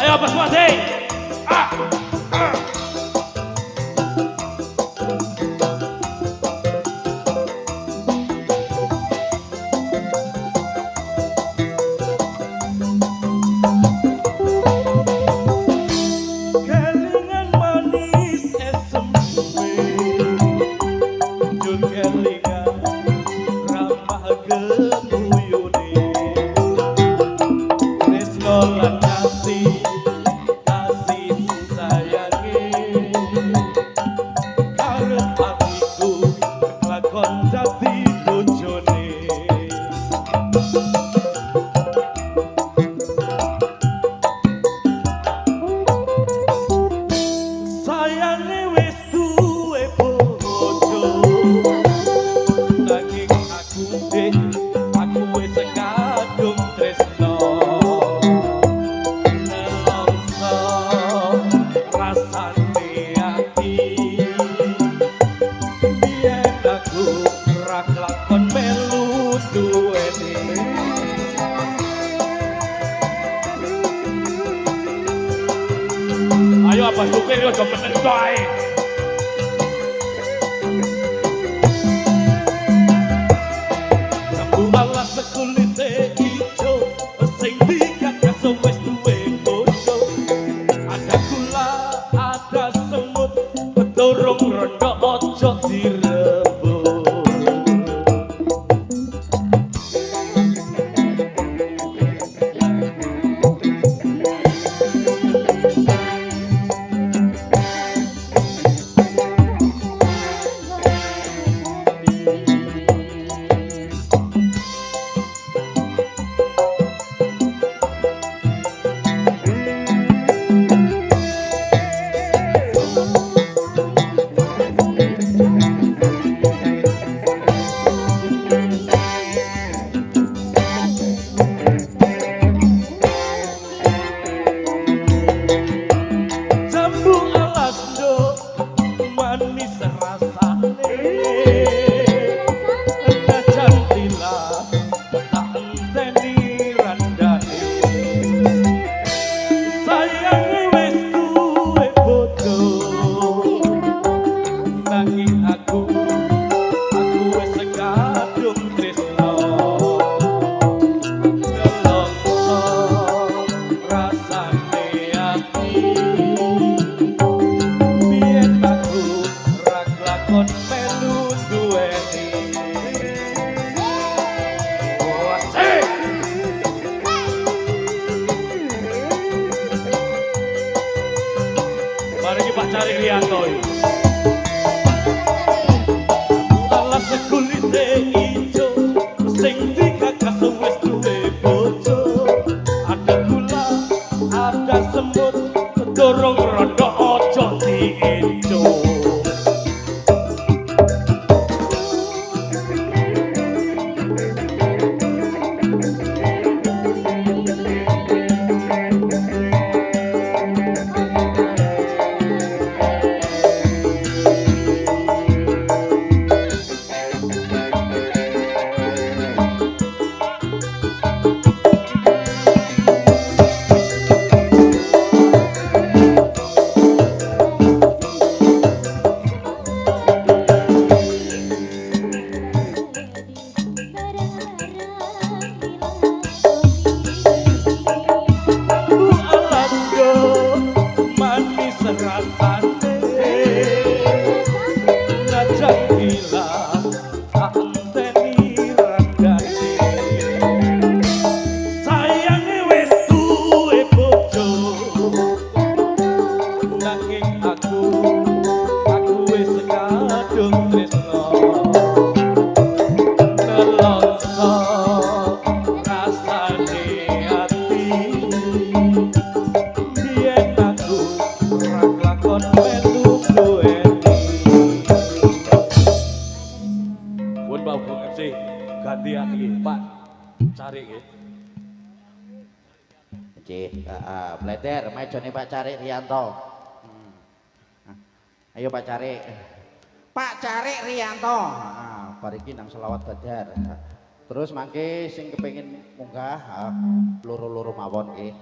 Ayo Mas Wasi. Ah. Kelingan manis esem suwe, jur kelingan ramah gemuyune, tresno lan kasih sayange, karep atiku lakon dadi bojone. Sayange wis duwe bojo, nanging aku wis kadung tresno. Nelongso rasane ati, biyen aku ora kelakon melu duweni. Ayo apa supir yo aja meneng ae. Kamu alas kulite ijo, sing digagas wis duwe bojo. Ada gula, ada semut, durung rondo ojo direbut. Jambu alas do manis rasane, najan lila tak enteni randane. Sayange wis duwe bojo, nanging aku wis kadung tresno. Nelongso rasane ati, biyen aku ora kelakon melu duweni. Asik. Mari kita cari Rianto. Alas kulite ijo, sing digagas wis duwe bojo. Ada gula, ada semut, durung rondo ojo dienco. gantian iki, Pak. Cari iki. Cih, Bleder, mejone Pak Cari Rianto. Ayo Pak Cari. Pak Cari Rianto. Bar iki nang selawat Badar. Terus mangke sing kepengin munggah loro-loro mawon nggih.